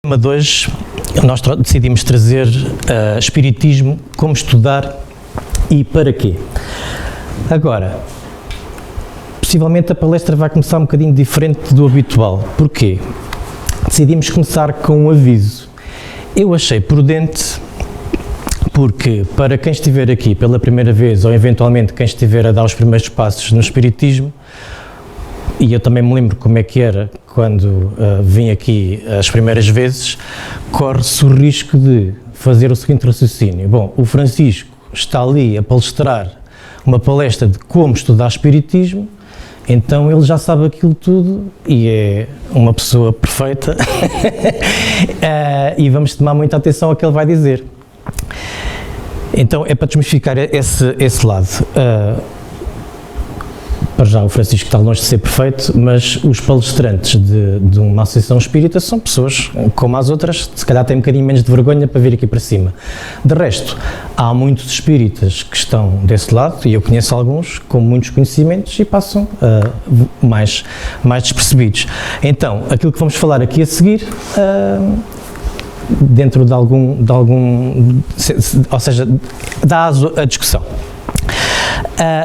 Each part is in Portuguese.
tema de hoje, nós decidimos trazer Espiritismo, como estudar e para quê. Agora, possivelmente a palestra vai começar um bocadinho diferente do habitual. Porquê? Decidimos começar com um aviso. Eu achei prudente porque, para quem estiver aqui pela primeira vez ou eventualmente quem estiver a dar os primeiros passos no Espiritismo, e eu também me lembro como é que era quando vim aqui as primeiras vezes, corre-se o risco de fazer o seguinte raciocínio. Bom, o Francisco está ali a palestrar uma palestra de como estudar Espiritismo, então ele já sabe aquilo tudo e é uma pessoa perfeita e vamos tomar muita atenção ao que ele vai dizer. Então é para desmistificar esse lado. Para já o Francisco está longe de ser perfeito, mas os palestrantes de uma associação espírita são pessoas como as outras, se calhar têm um bocadinho menos de vergonha para vir aqui para cima. De resto, há muitos espíritas que estão desse lado, e eu conheço alguns com muitos conhecimentos e passam mais despercebidos. Então, aquilo que vamos falar aqui a seguir, dentro de algum, ou seja, dá aso à discussão.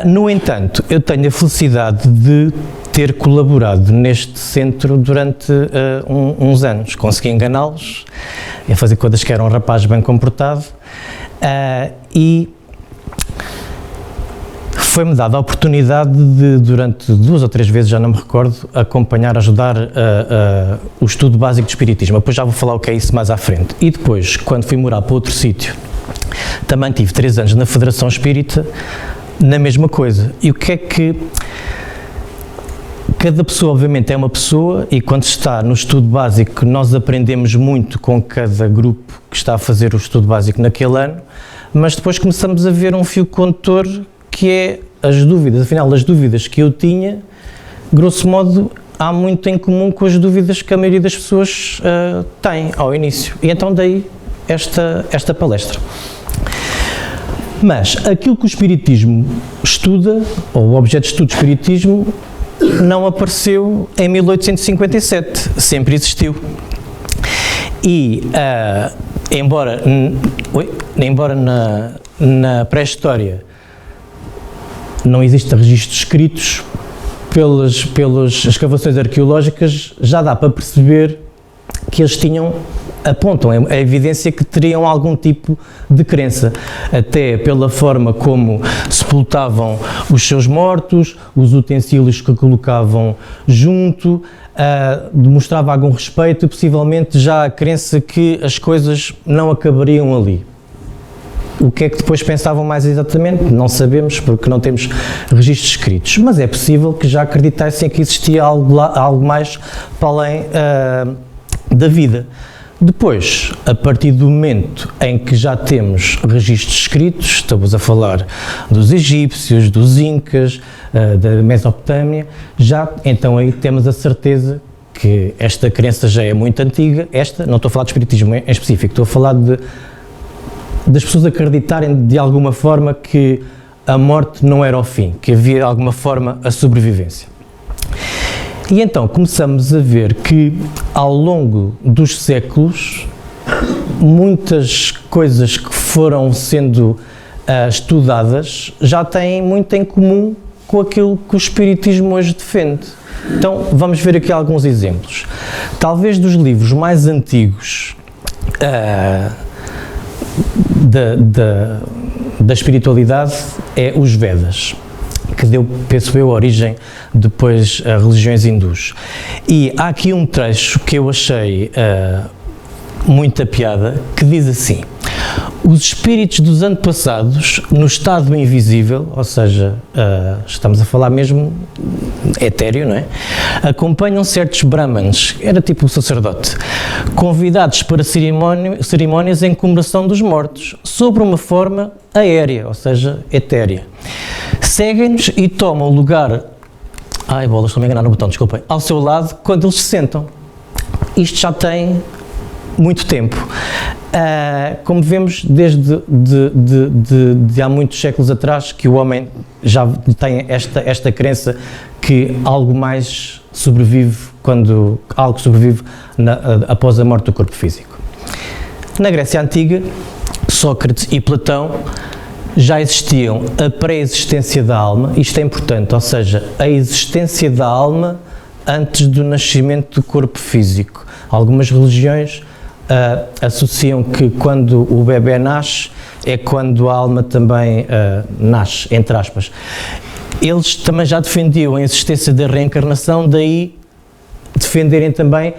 No entanto, eu tenho a felicidade de ter colaborado neste centro durante uns anos. Consegui enganá-los, a fazer contas que era um rapaz bem comportado e foi-me dada a oportunidade de, durante 2 ou 3 vezes, já não me recordo, acompanhar, ajudar o estudo básico de Espiritismo. Depois já vou falar o que é isso mais à frente. E depois, quando fui morar para outro sítio, também tive 3 anos na Federação Espírita, na mesma coisa. E o que é que... Cada pessoa, obviamente, é uma pessoa e quando se está no estudo básico, nós aprendemos muito com cada grupo que está a fazer o estudo básico naquele ano, mas depois começamos a ver um fio condutor que é as dúvidas. Afinal, as dúvidas que eu tinha, grosso modo, há muito em comum com as dúvidas que a maioria das pessoas tem ao início. E então daí esta palestra. Mas aquilo que o Espiritismo estuda, ou o objeto de estudo do Espiritismo, não apareceu em 1857, sempre existiu. E, embora na pré-história não existam registros escritos, pelas escavações arqueológicas já dá para perceber que eles apontam a evidência que teriam algum tipo de crença, até pela forma como sepultavam os seus mortos, os utensílios que colocavam junto, demonstrava algum respeito e possivelmente já a crença que as coisas não acabariam ali. O que é que depois pensavam mais exatamente? Não sabemos, porque não temos registros escritos, mas é possível que já acreditassem que existia algo mais para além da vida. Depois, a partir do momento em que já temos registros escritos, estamos a falar dos egípcios, dos incas, da Mesopotâmia, já então aí temos a certeza que esta crença já é muito antiga. Não estou a falar de espiritismo em específico, estou a falar das pessoas acreditarem de alguma forma que a morte não era o fim, que havia de alguma forma a sobrevivência. E então começamos a ver que, ao longo dos séculos, muitas coisas que foram sendo estudadas já têm muito em comum com aquilo que o Espiritismo hoje defende. Então, vamos ver aqui alguns exemplos. Talvez dos livros mais antigos da espiritualidade é os Vedas, que deu, penso eu, origem depois a religiões hindus. E há aqui um trecho que eu achei muita piada, que diz assim: os espíritos dos antepassados, no estado invisível, ou seja, estamos a falar mesmo etéreo, não é? Acompanham certos brahmanes, era tipo um sacerdote, convidados para cerimónias em comemoração dos mortos, sobre uma forma aérea, ou seja, etérea. Seguem-nos e tomam lugar, estou-me a enganar no botão, desculpem, ao seu lado quando eles se sentam. Isto já tem muito tempo. Como vemos desde há muitos séculos atrás, que o homem já tem esta crença que algo mais sobrevive quando algo sobrevive após a morte do corpo físico. Na Grécia Antiga, Sócrates e Platão já existiam a pré-existência da alma, isto é importante, ou seja, a existência da alma antes do nascimento do corpo físico. Algumas religiões associam que quando o bebê nasce é quando a alma também nasce, entre aspas. Eles também já defendiam a existência da reencarnação, daí defenderem também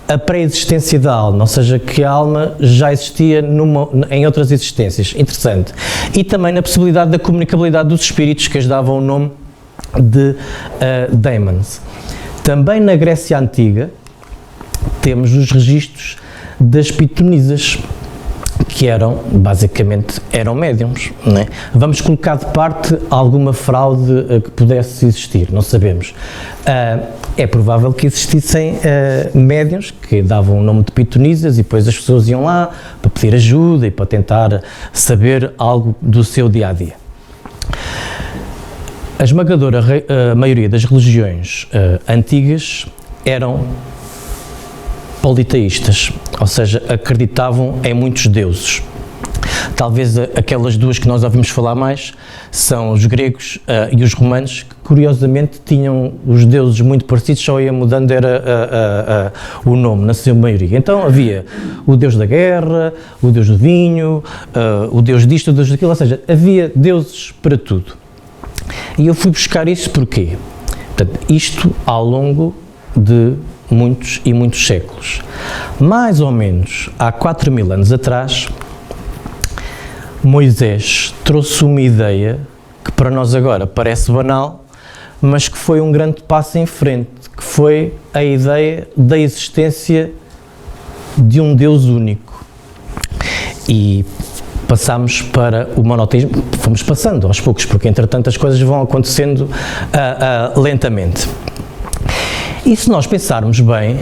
a pré-existência da alma, ou seja, que a alma já existia em outras existências. Interessante. E também na possibilidade da comunicabilidade dos espíritos, que lhes davam o nome de daemons. Também na Grécia Antiga temos os registros das pitonisas, que basicamente eram médiums, não é? Vamos colocar de parte alguma fraude que pudesse existir, não sabemos. É provável que existissem médiums que davam o nome de pitonisas e depois as pessoas iam lá para pedir ajuda e para tentar saber algo do seu dia-a-dia. A esmagadora maioria das religiões antigas eram politeístas, ou seja, acreditavam em muitos deuses. Talvez aquelas duas que nós ouvimos falar mais são os gregos e os romanos, que curiosamente tinham os deuses muito parecidos, só ia mudando o nome, na sua maioria. Então havia o deus da guerra, o deus do vinho, o deus disto, o deus daquilo, ou seja, havia deuses para tudo. E eu fui buscar isso porquê? Portanto, isto ao longo de muitos e muitos séculos. Mais ou menos há 4.000 anos atrás, Moisés trouxe uma ideia que para nós agora parece banal, mas que foi um grande passo em frente, que foi a ideia da existência de um Deus único. E passámos para o monoteísmo, fomos passando aos poucos, porque entretanto as coisas vão acontecendo lentamente. E se nós pensarmos bem,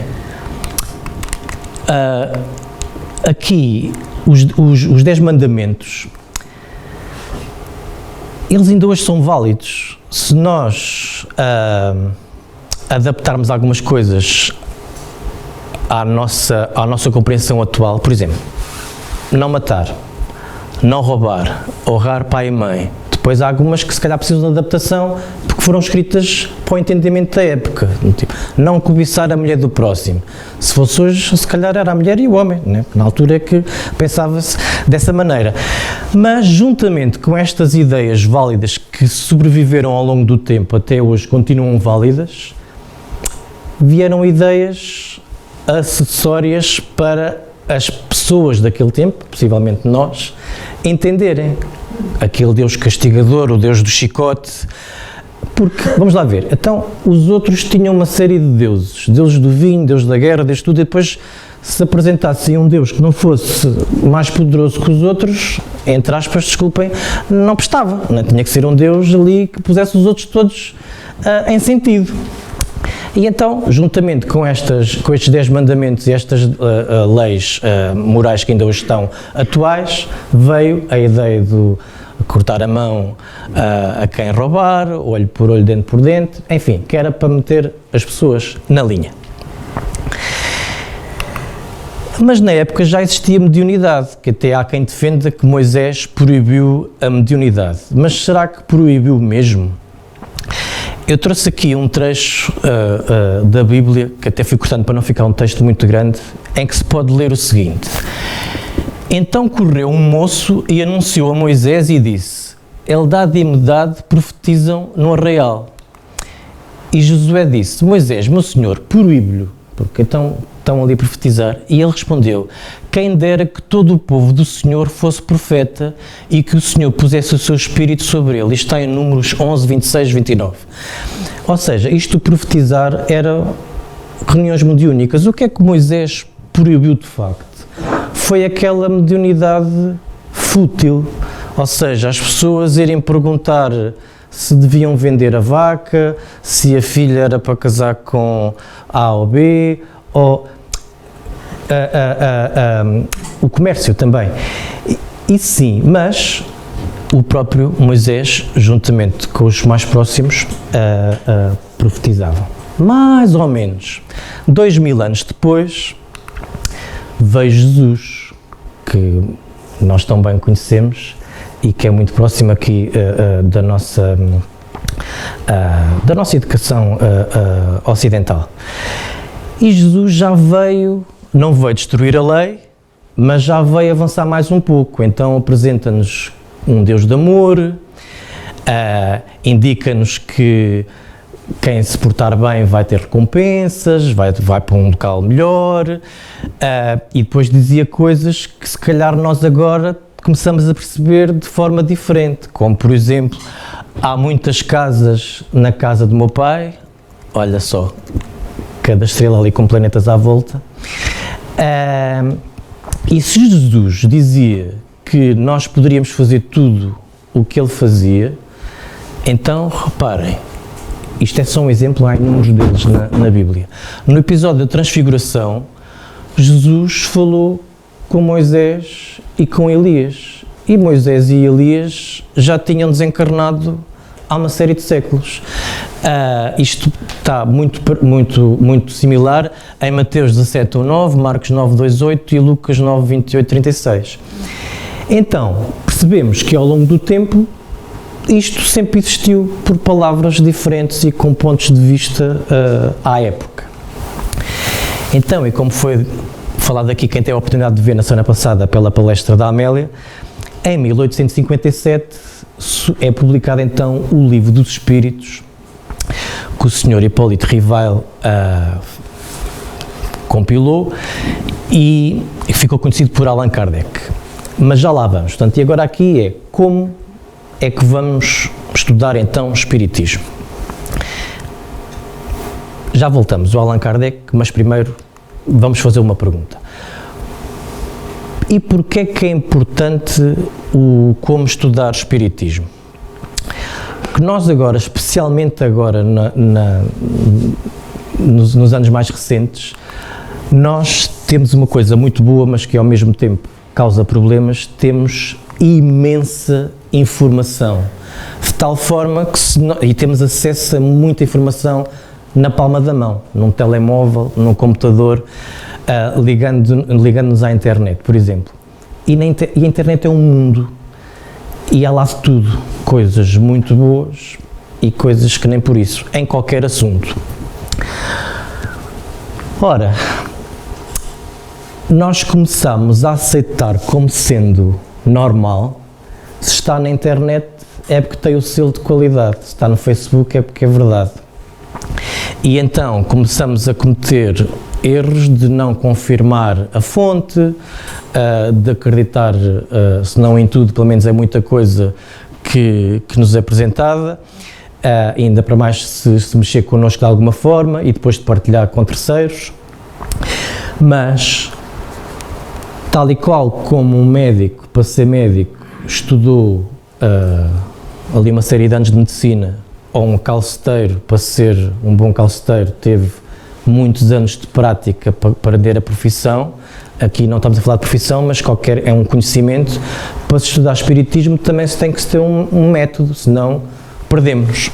aqui os 10 mandamentos, eles ainda hoje são válidos. Se nós adaptarmos algumas coisas à nossa compreensão atual, por exemplo, não matar, não roubar, honrar pai e mãe. Depois há algumas que se calhar precisam de adaptação porque foram escritas para o entendimento da época. Tipo, não cobiçar a mulher do próximo. Se fosse hoje, se calhar era a mulher e o homem, né? Na altura é que pensava-se dessa maneira. Mas juntamente com estas ideias válidas que sobreviveram ao longo do tempo, até hoje continuam válidas, vieram ideias acessórias para as pessoas daquele tempo, possivelmente nós, entenderem. Aquele Deus castigador, o Deus do chicote, porque, vamos lá ver, então os outros tinham uma série de deuses, deuses do vinho, deus da guerra, deus de tudo, e depois se apresentasse um Deus que não fosse mais poderoso que os outros, entre aspas, desculpem, não prestava, não é? Tinha que ser um Deus ali que pusesse os outros todos em sentido. E então, juntamente com estes 10 mandamentos e estas leis morais que ainda hoje estão atuais, veio a ideia de cortar a mão a quem roubar, olho por olho, dente por dente, enfim, que era para meter as pessoas na linha. Mas na época já existia mediunidade, que até há quem defenda que Moisés proibiu a mediunidade. Mas será que proibiu mesmo? Eu trouxe aqui um trecho da Bíblia, que até fui cortando para não ficar um texto muito grande, em que se pode ler o seguinte: Então correu um moço e anunciou a Moisés e disse: Eldade e Medade profetizam no arraial. E Josué disse: Moisés, meu senhor, proíbe-lhe, porque então estão ali a profetizar. E ele respondeu: Quem dera que todo o povo do Senhor fosse profeta e que o Senhor pusesse o seu espírito sobre ele. Isto está em Números 11, 26, 29. Ou seja, isto de profetizar era reuniões mediúnicas. O que é que Moisés proibiu de facto? Foi aquela mediunidade fútil, ou seja, as pessoas irem perguntar se deviam vender a vaca, se a filha era para casar com A ou B, ou o comércio também. E sim, mas o próprio Moisés, juntamente com os mais próximos, profetizavam. mais ou menos 2000 anos depois, veio Jesus, que nós tão bem conhecemos e que é muito próximo aqui da nossa educação ocidental. E Jesus já veio, não veio destruir a lei, mas já veio avançar mais um pouco. Então apresenta-nos um Deus de amor, indica-nos que quem se portar bem vai ter recompensas, vai para um local melhor, e depois dizia coisas que se calhar nós agora começamos a perceber de forma diferente, como por exemplo, há muitas casas na casa do meu pai, olha só, cada estrela ali com planetas à volta, e se Jesus dizia que nós poderíamos fazer tudo o que ele fazia, então reparem, isto é só um exemplo, há inúmeros deles na Bíblia. No episódio da Transfiguração, Jesus falou com Moisés e com Elias. E Moisés e Elias já tinham desencarnado há uma série de séculos. Isto está muito similar em Mateus 17:9, Marcos 9:2:8 e Lucas 9:28-36. Então, percebemos que ao longo do tempo isto sempre existiu por palavras diferentes e com pontos de vista à época. Então, e como foi falado aqui, quem teve a oportunidade de ver na semana passada pela palestra da Amélia, em 1857 é publicado então o Livro dos Espíritos, que o Sr. Hipólito Rivail compilou e ficou conhecido por Allan Kardec. Mas já lá vamos. Portanto, e agora aqui é como é que vamos estudar então o Espiritismo. Já voltamos ao Allan Kardec, mas primeiro vamos fazer uma pergunta. E porquê que é importante como estudar o Espiritismo? Porque nós agora, especialmente agora nos anos mais recentes, nós temos uma coisa muito boa, mas que ao mesmo tempo causa problemas, temos imensa informação, de tal forma que e temos acesso a muita informação na palma da mão, num telemóvel, num computador, ligando-nos à internet, por exemplo. E a internet é um mundo, e há lá de tudo, coisas muito boas e coisas que nem por isso, em qualquer assunto. Ora, nós começamos a aceitar como sendo normal, se está na internet é porque tem o selo de qualidade, se está no Facebook é porque é verdade. E então começamos a cometer erros de não confirmar a fonte, de acreditar, se não em tudo, pelo menos em muita coisa que nos é apresentada, ainda para mais se mexer connosco de alguma forma e depois de partilhar com terceiros. Mas, tal e qual como um médico, para ser médico, estudou ali uma série de anos de medicina, ou um calceteiro, para ser um bom calceteiro, teve muitos anos de prática para ter a profissão. Aqui não estamos a falar de profissão, mas é um conhecimento. Para se estudar espiritismo também se tem que ter um método, senão perdemos.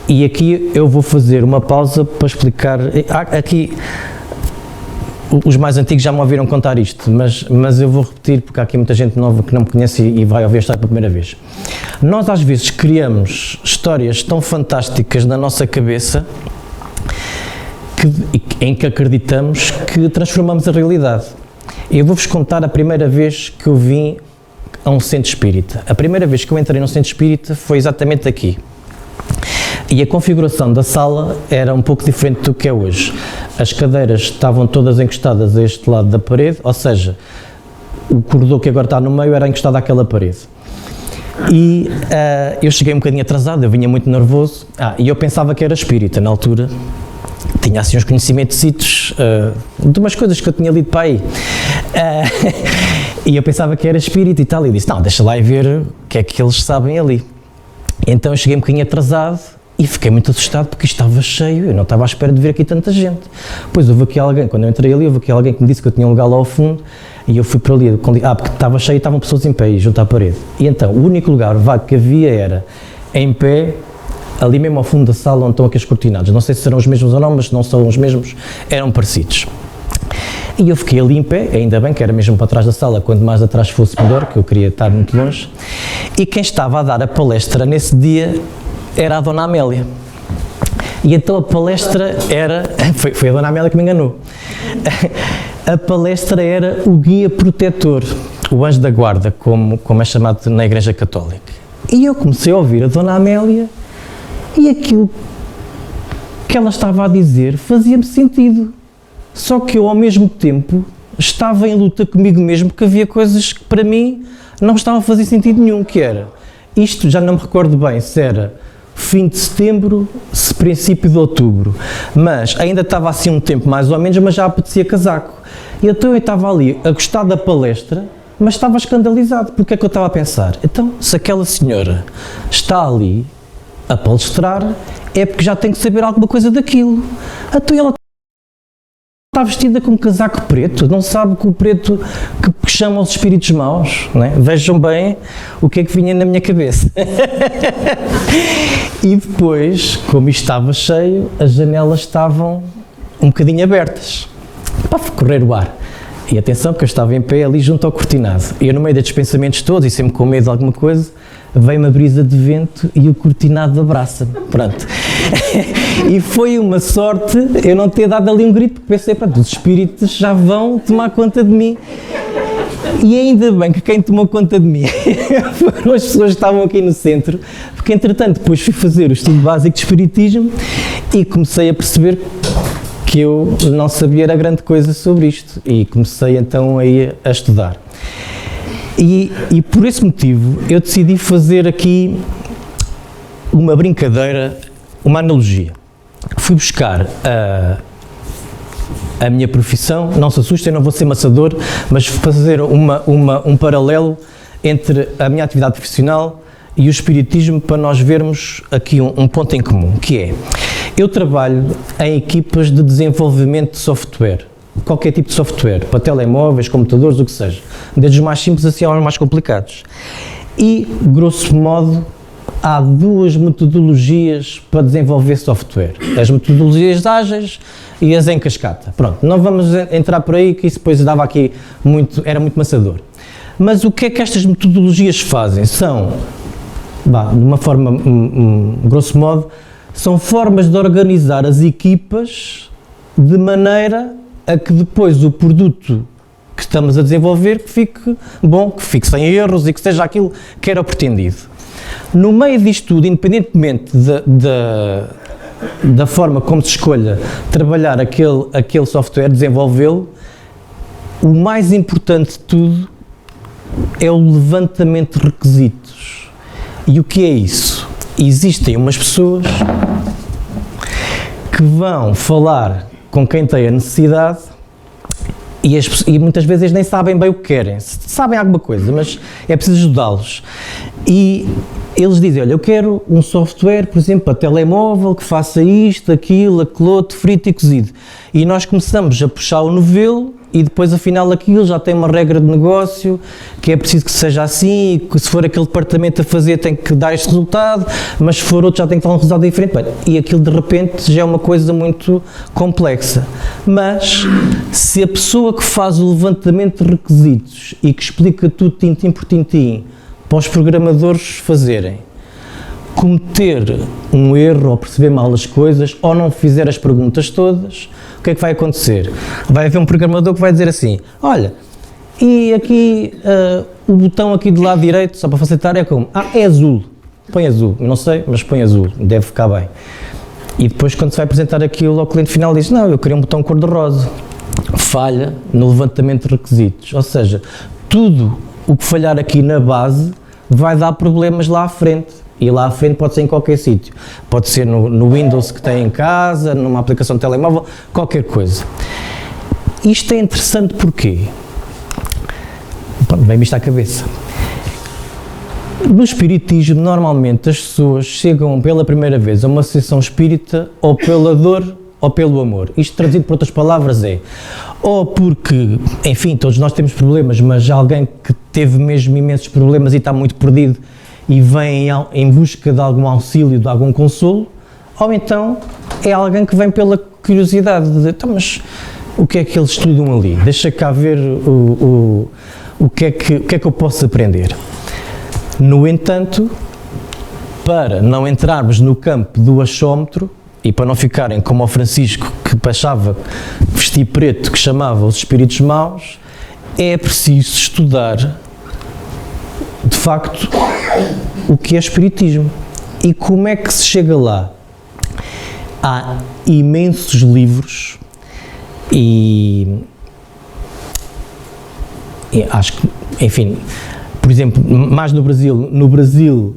E aqui eu vou fazer uma pausa para explicar. Aqui os mais antigos já me ouviram contar isto, mas eu vou repetir porque há aqui muita gente nova que não me conhece e vai ouvir a história pela primeira vez. Nós às vezes criamos histórias tão fantásticas na nossa cabeça em que acreditamos que transformamos a realidade. Eu vou-vos contar a primeira vez que eu vim a um centro espírita. A primeira vez que eu entrei num centro espírita foi exatamente aqui. E a configuração da sala era um pouco diferente do que é hoje. As cadeiras estavam todas encostadas a este lado da parede, ou seja, o corredor que agora está no meio era encostado àquela parede. E eu cheguei um bocadinho atrasado, eu vinha muito nervoso, e eu pensava que era espírita na altura. Tinha assim uns conhecimentos de umas coisas que eu tinha lido para aí. E eu pensava que era espírita e tal, e disse, não, deixa lá e ver o que é que eles sabem ali. Então eu cheguei um bocadinho atrasado e fiquei muito assustado porque isto estava cheio, eu não estava à espera de ver aqui tanta gente. Pois houve aqui alguém, quando eu entrei ali, houve aqui alguém que me disse que eu tinha um lugar lá ao fundo, e eu fui para ali, porque estava cheio e estavam pessoas em pé, junto à parede. E então, o único lugar vago que havia era em pé, ali mesmo ao fundo da sala onde estão aqueles cortinados. Não sei se serão os mesmos ou não, mas se não são os mesmos, eram parecidos. E eu fiquei ali em pé, ainda bem que era mesmo para trás da sala, quanto mais atrás fosse melhor, que eu queria estar muito longe. E quem estava a dar a palestra nesse dia era a Dona Amélia. E então a palestra era... Foi a Dona Amélia que me enganou. A palestra era o guia protetor, o anjo da guarda, como é chamado na Igreja Católica. E eu comecei a ouvir a Dona Amélia e aquilo que ela estava a dizer fazia-me sentido. Só que eu, ao mesmo tempo, estava em luta comigo mesmo, porque havia coisas que, para mim, não estavam a fazer sentido nenhum, que era, isto já não me recordo bem, se era fim de setembro, se princípio de outubro, mas ainda estava assim um tempo mais ou menos, mas já apetecia casaco. E então eu estava ali a gostar da palestra, mas estava escandalizado, porque é que eu estava a pensar? Então, se aquela senhora está ali a palestrar, é porque já tem que saber alguma coisa daquilo. Então ela está vestida com um casaco preto, não sabe que o preto que chamam os espíritos maus, não é? Vejam bem o que é que vinha na minha cabeça. E depois, como isto estava cheio, as janelas estavam um bocadinho abertas, para correr o ar. E atenção, porque eu estava em pé ali junto ao cortinado. E eu, no meio destes pensamentos todos, e sempre com medo de alguma coisa, veio uma brisa de vento e o cortinado abraça-me. Pronto. E foi uma sorte eu não ter dado ali um grito, porque pensei, pronto, os espíritos já vão tomar conta de mim. E ainda bem que quem tomou conta de mim foram as pessoas que estavam aqui no centro, porque entretanto depois fui fazer o estudo básico de espiritismo e comecei a perceber que eu não sabia era grande coisa sobre isto e comecei então aí a estudar. E por esse motivo eu decidi fazer aqui uma brincadeira, uma analogia. Fui buscar a minha profissão, não se assustem, eu não vou ser maçador, mas fazer um paralelo entre a minha atividade profissional e o espiritismo para nós vermos aqui um ponto em comum, que é, eu trabalho em equipas de desenvolvimento de software, qualquer tipo de software, para telemóveis, computadores, o que seja, desde os mais simples assim aos mais complicados. E, grosso modo, há duas metodologias para desenvolver software, as metodologias ágeis e as em cascata. Pronto, não vamos entrar por aí, que isso depois dava aqui era muito maçador. Mas o que é que estas metodologias fazem? São, de uma forma, grosso modo, são formas de organizar as equipas de maneira a que depois o produto que estamos a desenvolver que fique bom, que fique sem erros e que seja aquilo que era pretendido. No meio disto tudo, independentemente da forma como se escolha trabalhar aquele software, desenvolvê-lo, o mais importante de tudo é o levantamento de requisitos. E o que é isso? Existem umas pessoas que vão falar com quem tem a necessidade e muitas vezes nem sabem bem o que querem. Sabem alguma coisa, mas é preciso ajudá-los. E eles dizem, olha, eu quero um software, por exemplo, para telemóvel, que faça isto, aquilo, aquele outro, frito e cozido. E nós começamos a puxar o novelo e depois, afinal, aquilo já tem uma regra de negócio, que é preciso que seja assim, e que se for aquele departamento a fazer tem que dar este resultado, mas se for outro já tem que dar um resultado diferente. Bem, e aquilo, de repente, já é uma coisa muito complexa. Mas, se a pessoa que faz o levantamento de requisitos e que explica tudo tintim por tintim, para os programadores fazerem, cometer um erro ou perceber mal as coisas ou não fizer as perguntas todas, o que é que vai acontecer? Vai haver um programador que vai dizer assim, olha, e aqui o botão aqui do lado direito, só para facilitar, é como? É azul, põe azul, não sei, mas põe azul, deve ficar bem. E depois quando se vai apresentar aquilo ao cliente final diz, não, eu queria um botão cor-de-rosa. Falha no levantamento de requisitos, ou seja, tudo o que falhar aqui na base vai dar problemas lá à frente. E lá à frente pode ser em qualquer sítio. Pode ser no Windows que tem em casa, numa aplicação de telemóvel, qualquer coisa. Isto é interessante porquê? Vem-me isto à cabeça. No espiritismo, normalmente as pessoas chegam pela primeira vez a uma sessão espírita ou pela dor ou pelo amor. Isto traduzido por outras palavras é, ou porque, enfim, todos nós temos problemas, mas alguém que teve mesmo imensos problemas e está muito perdido e vem em busca de algum auxílio, de algum consolo, ou então é alguém que vem pela curiosidade de, então, mas o que é que eles estudam ali? Deixa cá ver o que é que eu posso aprender. No entanto, para não entrarmos no campo do achómetro e para não ficarem como o Francisco, que achava vestir preto, que chamava os espíritos maus, é preciso estudar, de facto, o que é espiritismo e como é que se chega lá. Há imensos livros e acho que, enfim, por exemplo, mais no Brasil,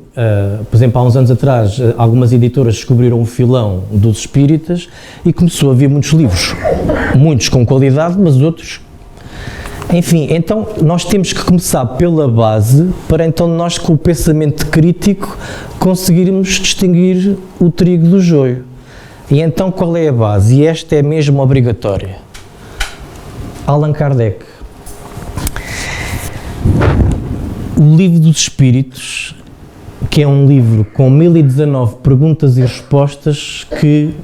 por exemplo, há uns anos atrás, algumas editoras descobriram o filão dos espíritas e começou a haver muitos livros, muitos com qualidade, mas outros, enfim, então nós temos que começar pela base para então nós, com o pensamento crítico, conseguirmos distinguir o trigo do joio. E então qual é a base? E esta é mesmo obrigatória. Allan Kardec. O Livro dos Espíritos, que é um livro com 1019 perguntas e respostas que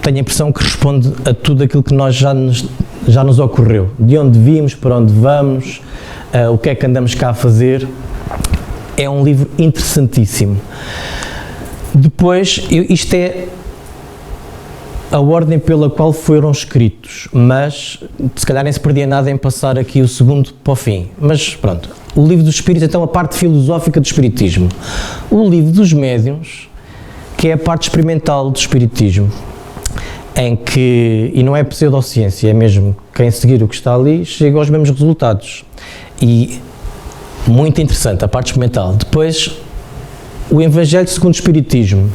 tenho a impressão que responde a tudo aquilo que nós já nos ocorreu. De onde vimos, para onde vamos, o que é que andamos cá a fazer. É um livro interessantíssimo. Depois, isto é a ordem pela qual foram escritos, mas se calhar nem se perdia nada em passar aqui o segundo para o fim. Mas pronto, o Livro dos Espíritos, então a parte filosófica do Espiritismo. O Livro dos Médiuns, que é a parte experimental do Espiritismo, em que, e não é pseudociência, é mesmo quem seguir o que está ali chega aos mesmos resultados. E muito interessante a parte experimental. Depois, o Evangelho segundo o Espiritismo.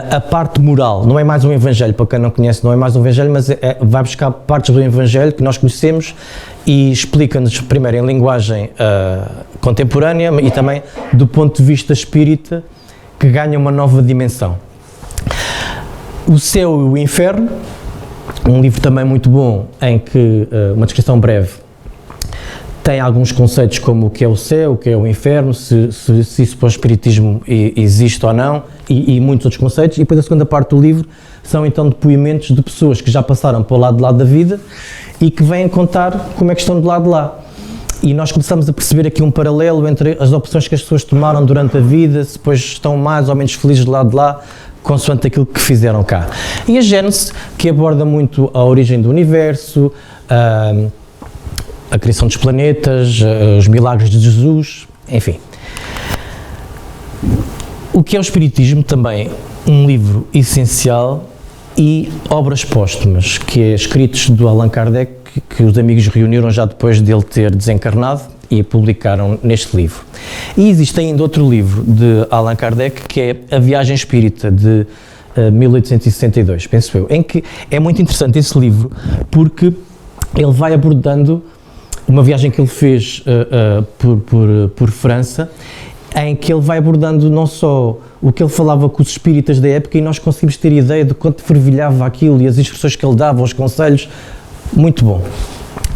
A parte moral, não é mais um Evangelho, para quem não conhece, não é mais um Evangelho, mas vai buscar partes do Evangelho que nós conhecemos e explica-nos primeiro em linguagem contemporânea e também do ponto de vista espírita, que ganha uma nova dimensão. O Céu e o Inferno, um livro também muito bom, em que, uma descrição breve, tem alguns conceitos como o que é o céu, o que é o inferno, se isso para o espiritismo existe ou não, e muitos outros conceitos. E depois a segunda parte do livro são então depoimentos de pessoas que já passaram para o lado de lá da vida e que vêm contar como é que estão do lado de lá. E nós começamos a perceber aqui um paralelo entre as opções que as pessoas tomaram durante a vida, se depois estão mais ou menos felizes do lado de lá, consoante aquilo que fizeram cá. E a Gênese, que aborda muito a origem do universo, a criação dos planetas, os milagres de Jesus, enfim. O que é o Espiritismo? Também um livro essencial e obras póstumas, que é escritos do Allan Kardec, que os amigos reuniram já depois dele ter desencarnado e publicaram neste livro. E existe ainda outro livro de Allan Kardec, que é A Viagem Espírita, de 1862, penso eu, em que é muito interessante esse livro, porque ele vai abordando uma viagem que ele fez por França, em que ele vai abordando não só o que ele falava com os espíritas da época, e nós conseguimos ter ideia de quanto fervilhava aquilo e as instruções que ele dava, os conselhos, muito bom.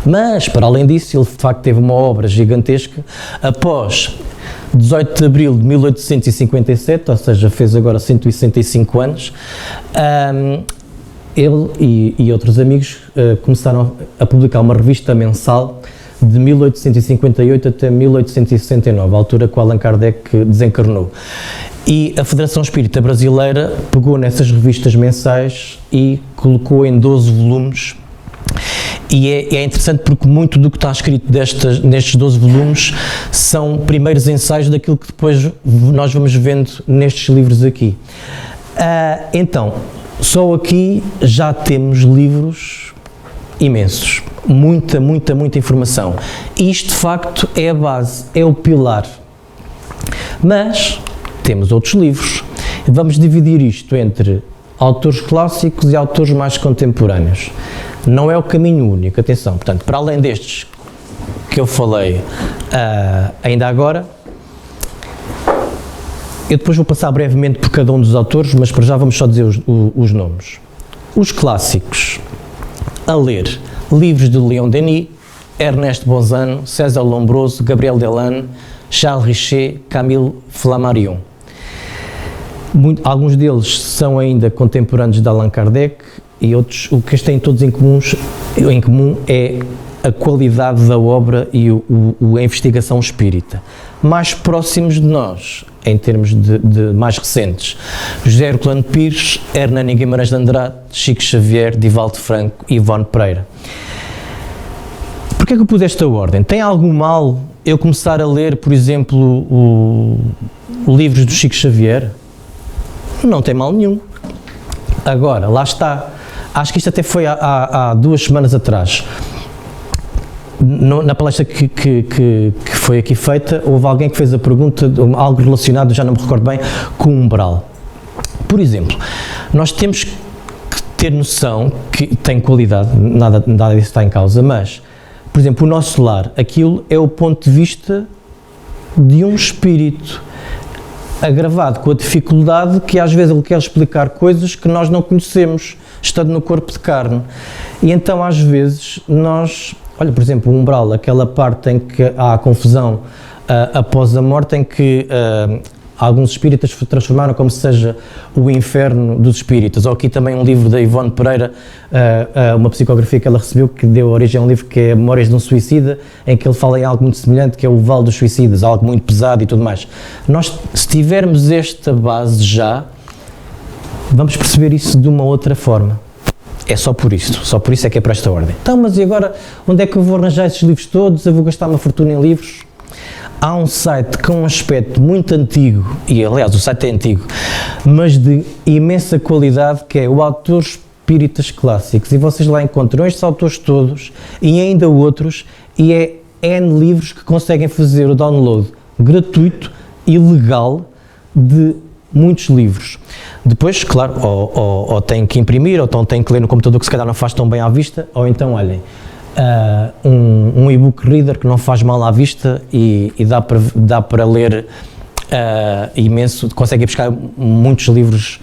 Mas, para além disso, ele de facto teve uma obra gigantesca. Após 18 de abril de 1857, ou seja, fez agora 165 anos, ele e outros amigos começaram a publicar uma revista mensal de 1858 até 1869, a altura que o Allan Kardec desencarnou. E a Federação Espírita Brasileira pegou nessas revistas mensais e colocou em 12 volumes. E é interessante porque muito do que está escrito nestes 12 volumes são primeiros ensaios daquilo que depois nós vamos vendo nestes livros aqui. Então, só aqui já temos livros imensos, muita informação. Isto de facto é a base, é o pilar. Mas temos outros livros. Vamos dividir isto entre autores clássicos e autores mais contemporâneos. Não é o caminho único, atenção. Portanto, para além destes que eu falei ainda agora, eu depois vou passar brevemente por cada um dos autores, mas para já vamos só dizer os nomes. Os clássicos a ler: livros de Leon Denis, Ernest Bozano, César Lombroso, Gabriel Delanne, Charles Richer, Camille Flammarion. Alguns deles são ainda contemporâneos de Allan Kardec e outros, o que eles têm todos em comum é a qualidade da obra e a investigação espírita. Mais próximos de nós, em termos de mais recentes, José Herculano Pires, Hernani Guimarães de Andrade, Chico Xavier, Divaldo Franco e Ivone Pereira. Porquê é que eu pus esta ordem? Tem algum mal eu começar a ler, por exemplo, livros do Chico Xavier? Não tem mal nenhum. Agora, lá está. Acho que isto até foi há 2 semanas atrás. Na palestra que foi aqui feita, houve alguém que fez a pergunta, algo relacionado, já não me recordo bem, com o umbral. Por exemplo, nós temos que ter noção que tem qualidade, nada disso está em causa, mas, por exemplo, o nosso lar, aquilo é o ponto de vista de um espírito, agravado com a dificuldade que às vezes ele quer explicar coisas que nós não conhecemos, estando no corpo de carne. E então às vezes nós, olha, por exemplo, o umbral, aquela parte em que há a confusão após a morte, em que alguns espíritas transformaram como se seja o inferno dos espíritos. Ou aqui também um livro da Ivone Pereira, uma psicografia que ela recebeu, que deu origem a um livro que é Memórias de um Suicida, em que ele fala em algo muito semelhante, que é o Vale dos Suicidas, algo muito pesado e tudo mais. Nós, se tivermos esta base já, vamos perceber isso de uma outra forma. É só por isso é que é para esta ordem. Então, mas e agora, onde é que eu vou arranjar esses livros todos? Eu vou gastar uma fortuna em livros? Há um site com um aspecto muito antigo, e aliás o site é antigo, mas de imensa qualidade, que é o Autores Espíritas Clássicos, e vocês lá encontram estes autores todos, e ainda outros, e é N livros que conseguem fazer o download gratuito e legal de muitos livros. Depois, claro, ou têm que imprimir, ou então têm que ler no computador, que se calhar não faz tão bem à vista, ou então, olhem, um e-book reader que não faz mal à vista e dá para ler imenso, consegue buscar muitos livros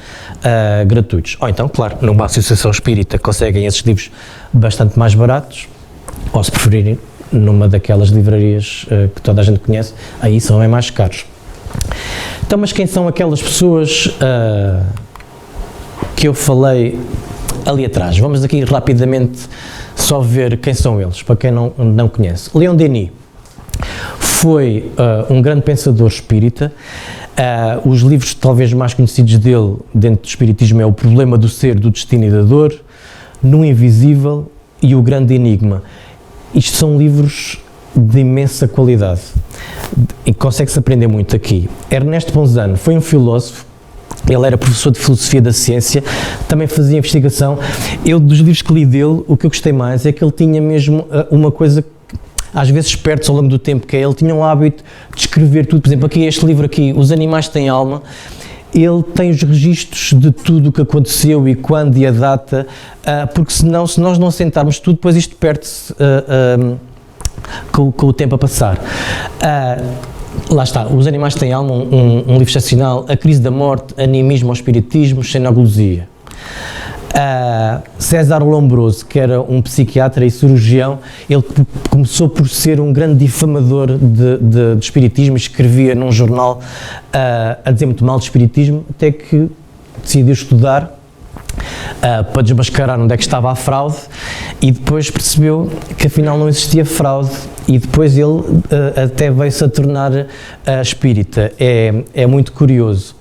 gratuitos. Ou então, claro, numa associação espírita conseguem esses livros bastante mais baratos, ou se preferirem, numa daquelas livrarias que toda a gente conhece, aí são bem mais caros. Então, mas quem são aquelas pessoas que eu falei ali atrás? Vamos aqui rapidamente só ver quem são eles, para quem não conhece. Leon Denis foi um grande pensador espírita. Os livros talvez mais conhecidos dele dentro do espiritismo é O Problema do Ser, do Destino e da Dor, No Invisível e O Grande Enigma. Isto são livros de imensa qualidade e consegue-se aprender muito aqui. Ernesto Ponzano foi um filósofo. Ele era professor de Filosofia da Ciência, também fazia investigação. Eu, dos livros que li dele, o que eu gostei mais é que ele tinha mesmo uma coisa que às vezes perde-se ao longo do tempo, que é, ele tinha um hábito de escrever tudo. Por exemplo, aqui este livro aqui, Os Animais Têm Alma, ele tem os registros de tudo o que aconteceu e quando e a data, porque senão, se nós não assentarmos tudo, depois isto perde-se com o tempo a passar. Lá está, Os Animais Têm Alma, um livro excepcional, A Crise da Morte, Animismo ao Espiritismo, Xenoglosia. César Lombroso, que era um psiquiatra e cirurgião, ele começou por ser um grande difamador de espiritismo, escrevia num jornal a dizer muito mal de espiritismo, até que decidiu estudar para desmascarar onde é que estava a fraude e depois percebeu que afinal não existia fraude e depois ele até veio-se a tornar espírita. É muito curioso.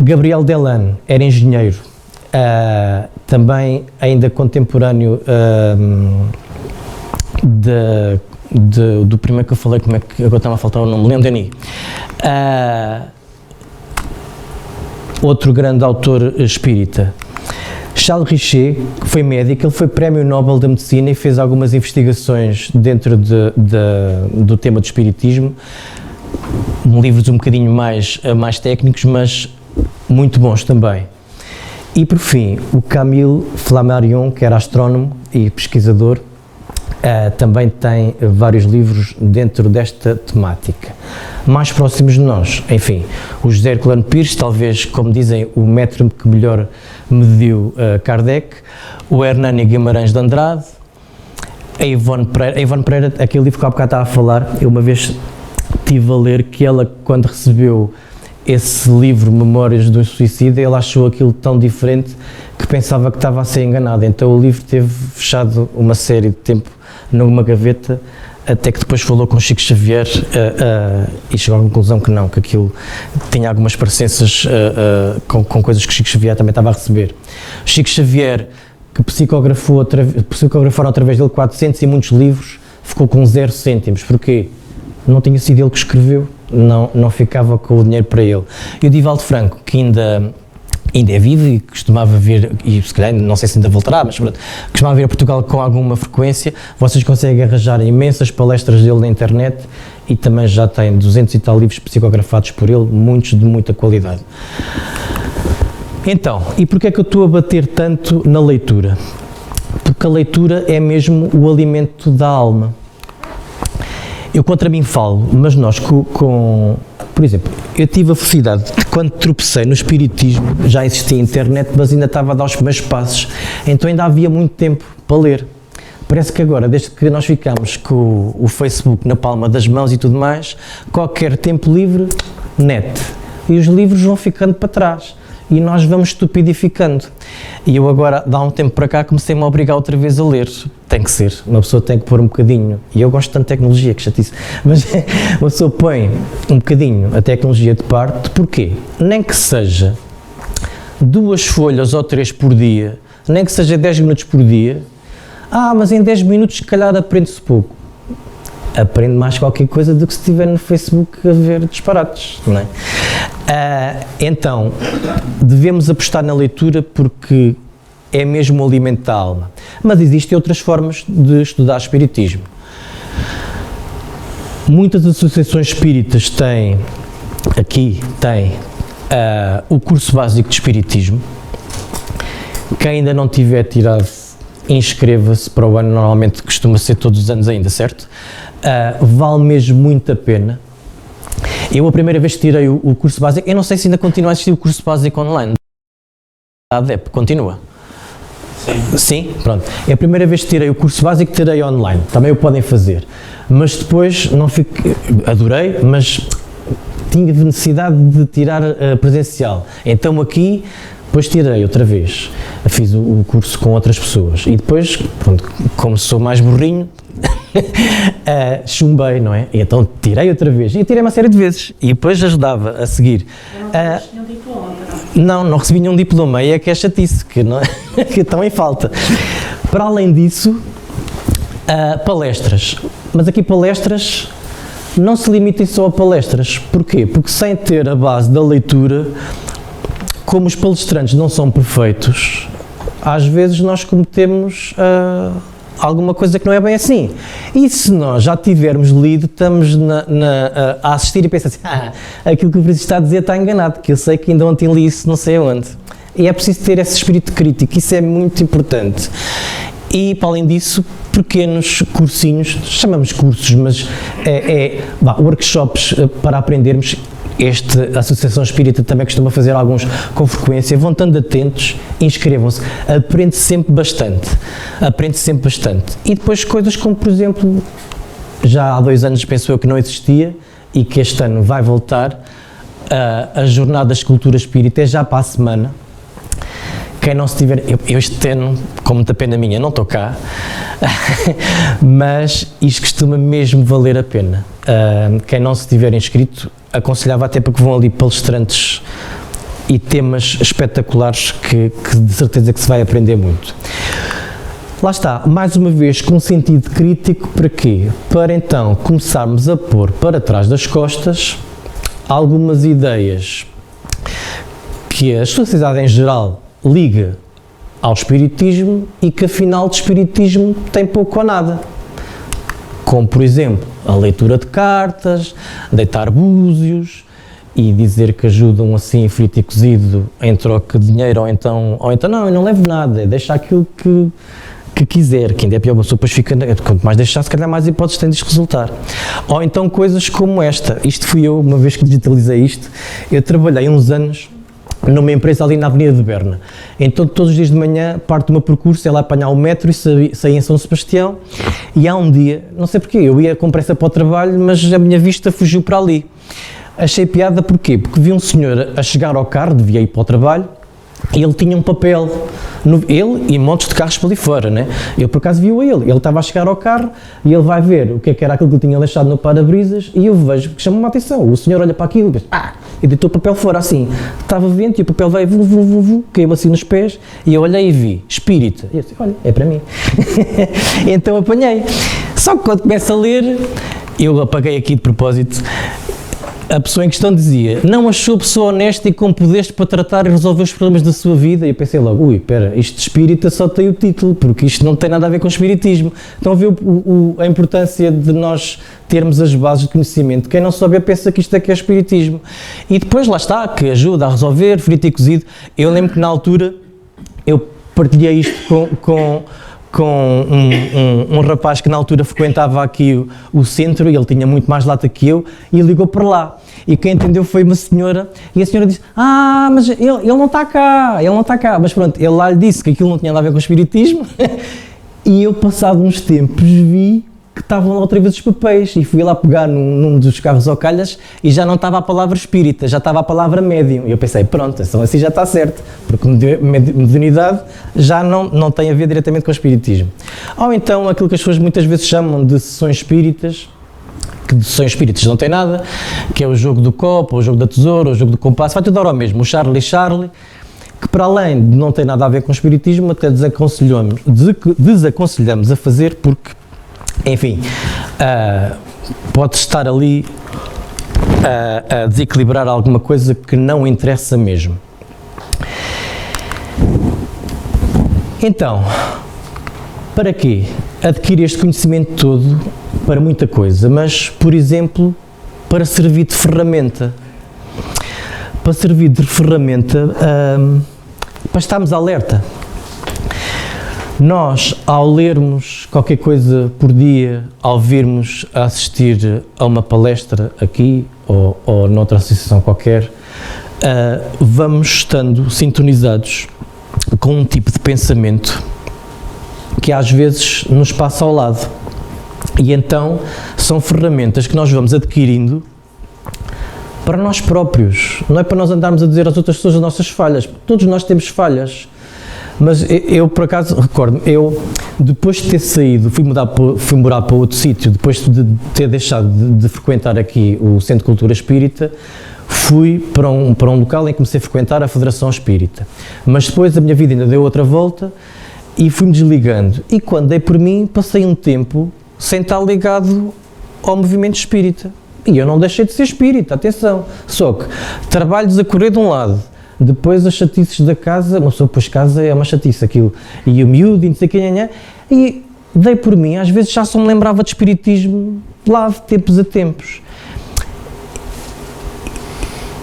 Gabriel Delanne era engenheiro, também ainda contemporâneo do primeiro que eu falei, como é que agora estava a faltar o nome, Leon Denis. Outro grande autor espírita. Charles Richer, que foi médico, ele foi Prémio Nobel da Medicina e fez algumas investigações dentro do tema do espiritismo, livros um bocadinho mais técnicos, mas muito bons também. E por fim, o Camille Flammarion, que era astrónomo e pesquisador, também tem vários livros dentro desta temática. Mais próximos de nós, enfim, o José Herculano Pires, talvez, como dizem, o método que melhor mediu Kardec, o Hernani Guimarães de Andrade, a Ivone Pereira, aquele livro que há bocado estava a falar, eu uma vez estive a ler que ela, quando recebeu esse livro, Memórias do Suicídio, ela achou aquilo tão diferente que pensava que estava a ser enganada. Então o livro teve fechado uma série de tempo numa gaveta, até que depois falou com Chico Xavier e chegou à conclusão que não, que aquilo tinha algumas parecenças com coisas que Chico Xavier também estava a receber. Chico Xavier, que psicografaram através dele 400 e muitos livros, ficou com 0 cêntimos. Porquê? Não tinha sido ele que escreveu, não ficava com o dinheiro para ele. E o Divaldo Franco, que ainda é vivo e costumava vir, e se calhar, não sei se ainda voltará, mas pronto, costumava vir a Portugal com alguma frequência, vocês conseguem arranjar imensas palestras dele na internet e também já tem 200 e tal livros psicografados por ele, muitos de muita qualidade. Então, e porquê é que eu estou a bater tanto na leitura? Porque a leitura é mesmo o alimento da alma. Eu contra mim falo, mas nós por exemplo, eu tive a felicidade de quando tropecei no espiritismo, já existia internet, mas ainda estava a dar os primeiros passos, então ainda havia muito tempo para ler. Parece que agora, desde que nós ficamos com o Facebook na palma das mãos e tudo mais, qualquer tempo livre, net. E os livros vão ficando para trás. E nós vamos estupidificando. E eu agora, há um tempo para cá, comecei-me a obrigar outra vez a ler. Tem que ser, uma pessoa tem que pôr um bocadinho. E eu gosto tanto de tecnologia, que chatice. Mas uma pessoa põe um bocadinho a tecnologia de parte. Porquê? Nem que seja 2 folhas ou 3 por dia, nem que seja 10 minutos por dia. Mas em 10 minutos, se calhar, aprende-se pouco. Aprende mais qualquer coisa do que se estiver no Facebook a ver disparates, não é? Então, devemos apostar na leitura porque é mesmo o alimento da alma. Mas existem outras formas de estudar espiritismo. Muitas associações espíritas têm o curso básico de espiritismo. Quem ainda não tiver tirado, inscreva-se para o ano, normalmente costuma ser todos os anos ainda, certo? Vale mesmo muito a pena. Eu a primeira vez que tirei o curso básico, eu não sei se ainda continua a existir o curso básico online. A ADEP continua? Sim, pronto. É a primeira vez que tirei o curso básico, tirei online. Também o podem fazer. Mas depois não fiquei, adorei, mas tinha necessidade de tirar presencial. Então aqui, depois tirei outra vez. Fiz o curso com outras pessoas. E depois, pronto, como sou mais burrinho, chumbei, não é? E então tirei outra vez. E tirei uma série de vezes. E depois ajudava a seguir. Não recebi nenhum diploma, não recebi nenhum diploma. E é que é chatice, que, não, que estão em falta. Para além disso, palestras. Mas aqui palestras não se limitem só a palestras. Porquê? Porque sem ter a base da leitura, como os palestrantes não são perfeitos, às vezes nós cometemos alguma coisa que não é bem assim. E se nós já tivermos lido, estamos a assistir e pensar assim, aquilo que o Francisco está a dizer está enganado, que eu sei que ainda ontem li isso não sei onde. E é preciso ter esse espírito crítico, isso é muito importante. E, para além disso, pequenos cursinhos, chamamos cursos, mas workshops para aprendermos. Esta Associação Espírita também costuma fazer alguns com frequência, vão estando atentos, inscrevam-se, aprende-se sempre bastante, E depois coisas como, por exemplo, já há 2 anos penso eu que não existia e que este ano vai voltar, a Jornada de Cultura Espírita é já para a semana. Quem não se tiver, eu este ano, com muita pena minha, não estou cá, mas isto costuma mesmo valer a pena. Quem não se tiver inscrito, aconselhava até porque vão ali palestrantes e temas espetaculares que de certeza que se vai aprender muito. Lá está, mais uma vez com um sentido crítico, para quê? Para então começarmos a pôr para trás das costas algumas ideias que a sociedade em geral liga ao espiritismo e que afinal de espiritismo tem pouco ou nada. Como, por exemplo, a leitura de cartas, deitar búzios e dizer que ajudam assim frito e cozido em troca de dinheiro, ou então não, eu não levo nada, deixa aquilo que quiser, que ainda é pior, a pessoa depois fica, quanto mais deixar, se calhar mais hipóteses tem de resultar. Ou então coisas como esta, isto fui eu, uma vez que digitalizei isto, eu trabalhei uns anos numa empresa ali na Avenida de Berna. Então todos os dias de manhã parte do meu percurso é lá apanhar o metro e sair em São Sebastião, e há um dia, não sei porquê, eu ia com pressa para o trabalho, mas a minha vista fugiu para ali. Achei piada porquê? Porque vi um senhor a chegar ao carro, devia ir para o trabalho, e ele tinha um papel, ele e montes de carros para ali fora, né? Eu por acaso vi-o a ele estava a chegar ao carro e ele vai ver o que era aquilo que ele tinha deixado no para-brisas, e eu vejo que chama-me a atenção, o senhor olha para aquilo e diz, e deitou o papel fora assim, estava vento e o papel veio, caiu assim nos pés, e eu olhei e vi, espírita, e eu disse, olha, é para mim. Então apanhei, só que quando começo a ler, eu apaguei aqui de propósito, a pessoa em questão dizia, não achou pessoa honesta e com poderes para tratar e resolver os problemas da sua vida? E eu pensei logo, espera, isto de espírita só tem o título, porque isto não tem nada a ver com espiritismo. Então vê a importância de nós termos as bases de conhecimento. Quem não souber pensa que isto é que é espiritismo. E depois lá está, que ajuda a resolver, frito e cozido. Eu lembro que na altura eu partilhei isto com um rapaz que na altura frequentava aqui o centro, e ele tinha muito mais lata que eu, e ligou para lá. E quem entendeu foi uma senhora, e a senhora disse, mas ele não está cá, mas pronto, ele lá lhe disse que aquilo não tinha nada a ver com o espiritismo, e eu, passado uns tempos, vi que estavam lá outra vez os papéis, e fui lá pegar num dos carros ao calhas, e já não estava a palavra espírita, já estava a palavra médium, e eu pensei, pronto, então assim já está certo, porque mediunidade já não tem a ver diretamente com o espiritismo. Ou então aquilo que as pessoas muitas vezes chamam de sessões espíritas, que de sessões espíritas não tem nada, que é o jogo do copo, o jogo da tesoura, o jogo do compasso, vai tudo dar ao mesmo, o Charlie, que para além de não ter nada a ver com o espiritismo, até desaconselhamos a fazer, porque enfim, pode estar ali a desequilibrar alguma coisa que não interessa mesmo. Então, para quê? Adquirir este conhecimento todo para muita coisa, mas, por exemplo, para servir de ferramenta. Para servir de ferramenta, para estarmos alerta. Nós, ao lermos qualquer coisa por dia, ao virmos a assistir a uma palestra aqui ou noutra associação qualquer, vamos estando sintonizados com um tipo de pensamento que às vezes nos passa ao lado. E então são ferramentas que nós vamos adquirindo para nós próprios. Não é para nós andarmos a dizer às outras pessoas as nossas falhas. Todos nós temos falhas. Mas eu, por acaso, recordo, eu, depois de ter saído, fui morar para outro sítio, depois de ter deixado de frequentar aqui o Centro de Cultura Espírita, fui para um local em que comecei a frequentar a Federação Espírita. Mas depois a minha vida ainda deu outra volta e fui-me desligando. E quando dei por mim, passei um tempo sem estar ligado ao movimento espírita. E eu não deixei de ser espírita, atenção. Só que trabalhos a correr de um lado, depois as chatices da casa, uma pessoa depois casa é uma chatice aquilo, e o miúdo e não sei quem, e dei por mim, às vezes já só me lembrava de espiritismo lá de tempos a tempos.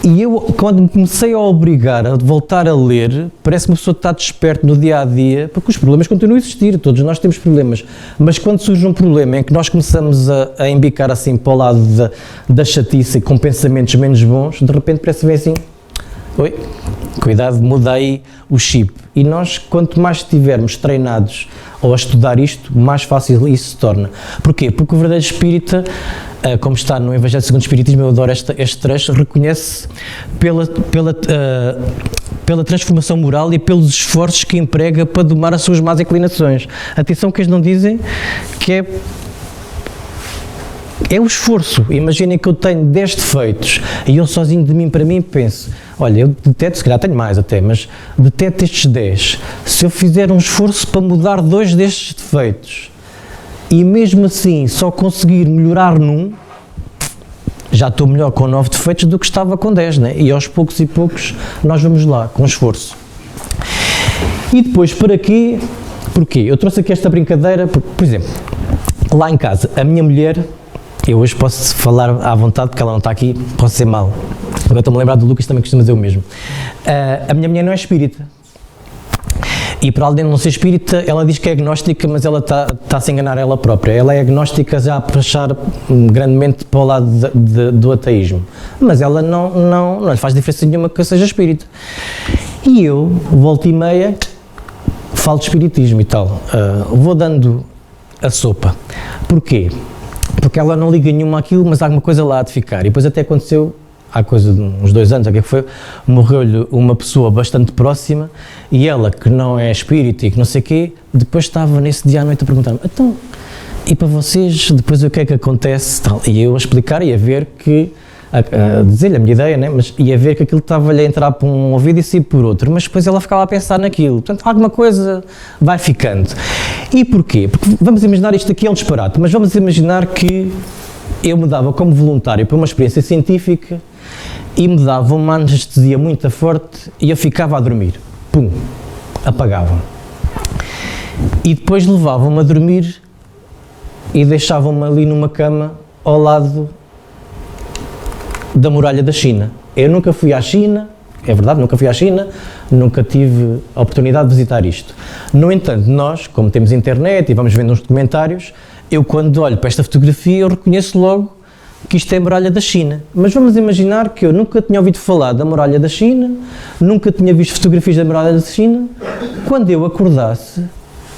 E eu, quando me comecei a obrigar a voltar a ler, parece que uma pessoa está desperto no dia-a-dia, porque os problemas continuam a existir, todos nós temos problemas, mas quando surge um problema em que nós começamos a embicar assim para o lado da chatice e com pensamentos menos bons, de repente parece que vem assim, oi, cuidado, muda aí o chip. E nós, quanto mais estivermos treinados ou a estudar isto, mais fácil isso se torna. Porquê? Porque o verdadeiro espírita, como está no Evangelho segundo o Espiritismo, eu adoro este trecho, reconhece pela transformação moral e pelos esforços que emprega para domar as suas más inclinações. Atenção que eles não dizem que é o esforço. Imaginem que eu tenho 10 defeitos e eu sozinho de mim para mim penso, olha, eu deteto, se calhar tenho mais até, mas deteto estes 10. Se eu fizer um esforço para mudar 2 destes defeitos e mesmo assim só conseguir melhorar num, já estou melhor com 9 defeitos do que estava com 10, né? E aos poucos e poucos nós vamos lá, com esforço. E depois, para quê? Porquê? Eu trouxe aqui esta brincadeira, por exemplo, lá em casa, a minha mulher, eu hoje posso falar à vontade porque ela não está aqui, posso ser mau. Agora estou-me a lembrar do Lucas, também costuma dizer o mesmo. A minha mulher não é espírita. E para além de não ser espírita, ela diz que é agnóstica, mas ela está a se enganar ela própria. Ela é agnóstica já a puxar grandemente para o lado do ateísmo. Mas ela não lhe faz diferença nenhuma que eu seja espírita. E eu, volta e meia, falo de espiritismo e tal. Vou dando a sopa. Porquê? Porque ela não liga nenhuma àquilo, mas há alguma coisa lá de ficar. E depois até aconteceu, há coisa de uns 2 anos, o que foi, morreu-lhe uma pessoa bastante próxima e ela, que não é espírita e que não sei o quê, depois estava nesse dia à noite a perguntar-me, então, e para vocês, depois o que é que acontece? Tal. E eu a explicar e a ver que, a dizer-lhe a minha ideia, né? Mas ia ver que aquilo estava-lhe a entrar por um ouvido e sair por outro, mas depois ela ficava a pensar naquilo, portanto alguma coisa vai ficando. E porquê? Porque vamos imaginar, isto aqui é um disparate, mas vamos imaginar que eu me dava como voluntário para uma experiência científica e me dava uma anestesia muito forte e eu ficava a dormir, pum, apagava. E depois levavam-me a dormir e deixavam-me ali numa cama ao lado da muralha da China. Eu nunca fui à China, é verdade, nunca fui à China, nunca tive a oportunidade de visitar isto. No entanto, nós, como temos internet e vamos vendo uns documentários, eu quando olho para esta fotografia eu reconheço logo que isto é a muralha da China. Mas vamos imaginar que eu nunca tinha ouvido falar da muralha da China, nunca tinha visto fotografias da muralha da China, quando eu acordasse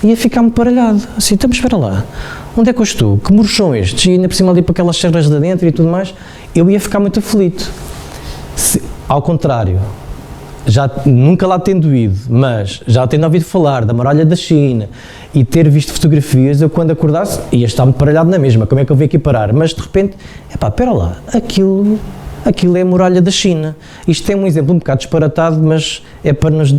ia ficar-me baralhado, assim, então espera lá, onde é que eu estou? Que muros são estes? E ainda por cima ali para aquelas serras de dentro e tudo mais, eu ia ficar muito aflito. Ao contrário, já nunca lá tendo ido, mas já tendo ouvido falar da muralha da China e ter visto fotografias, eu quando acordasse ia estar muito baralhado na mesma, como é que eu vim aqui parar? Mas de repente, espera lá, aquilo é a muralha da China. Isto é um exemplo um bocado disparatado, mas é para nos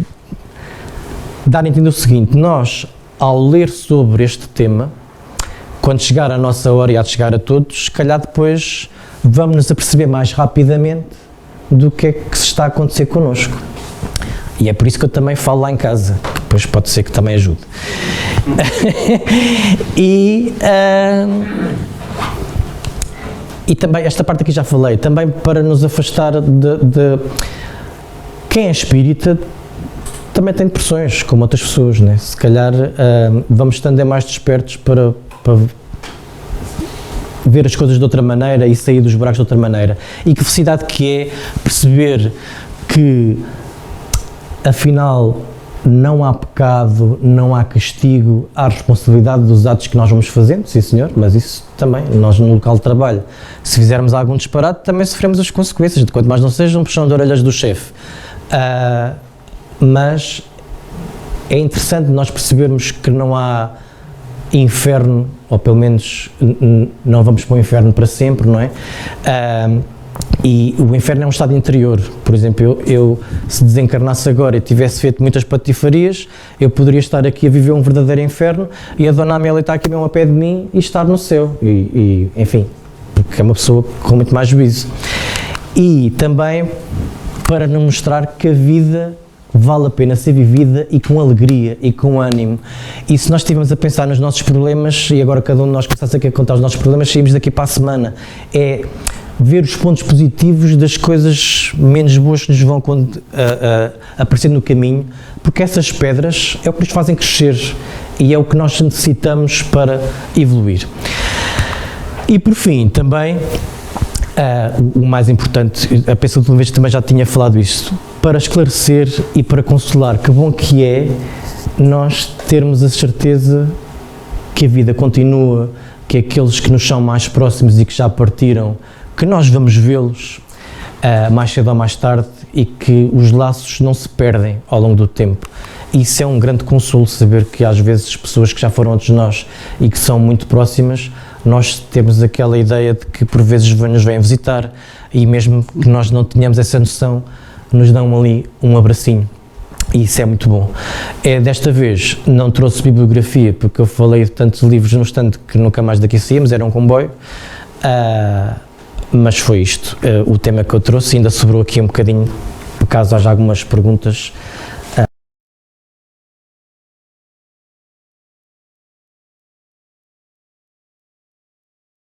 dar a entender o seguinte, nós, ao ler sobre este tema, quando chegar a nossa hora e há de chegar a todos, se calhar depois vamos nos aperceber mais rapidamente do que é que se está a acontecer connosco. E é por isso que eu também falo lá em casa, que depois pode ser que também ajude. E também, esta parte aqui já falei, também para nos afastar de quem é espírita, também tem depressões, como outras pessoas, né? Se calhar vamos estando mais despertos para ver as coisas de outra maneira e sair dos buracos de outra maneira. E que felicidade que é perceber que, afinal, não há pecado, não há castigo, há responsabilidade dos atos que nós vamos fazendo, sim senhor, mas isso também, nós no local de trabalho, se fizermos algum disparate, também sofremos as consequências, de quanto mais não seja um puxão de orelhas do chefe. Mas é interessante nós percebermos que não há inferno, ou pelo menos não vamos para o inferno para sempre, não é? E o inferno é um estado interior. Por exemplo, eu se desencarnasse agora e tivesse feito muitas patifarias, eu poderia estar aqui a viver um verdadeiro inferno e a Dona Amélia está aqui mesmo a pé de mim e estar no céu. Enfim, porque é uma pessoa com muito mais juízo. E também para nos mostrar que a vida vale a pena ser vivida e com alegria e com ânimo. E se nós estivermos a pensar nos nossos problemas, e agora cada um de nós começasse aqui a contar os nossos problemas, saímos daqui para a semana, é ver os pontos positivos das coisas menos boas que nos vão aparecer no caminho, porque essas pedras é o que nos fazem crescer e é o que nós necessitamos para evoluir. E por fim, também, o mais importante, a penso que uma vez também já tinha falado isto, para esclarecer e para consolar, que bom que é nós termos a certeza que a vida continua, que aqueles que nos são mais próximos e que já partiram, que nós vamos vê-los mais cedo ou mais tarde e que os laços não se perdem ao longo do tempo. Isso é um grande consolo, saber que às vezes pessoas que já foram antes de nós e que são muito próximas, nós temos aquela ideia de que por vezes nos vêm visitar e mesmo que nós não tenhamos essa noção, nos dão ali um abracinho. E isso é muito bom. Desta vez não trouxe bibliografia porque eu falei de tantos livros no estande que nunca mais daqui saímos, era um comboio, mas foi isto o tema que eu trouxe. Ainda sobrou aqui um bocadinho, por caso haja algumas perguntas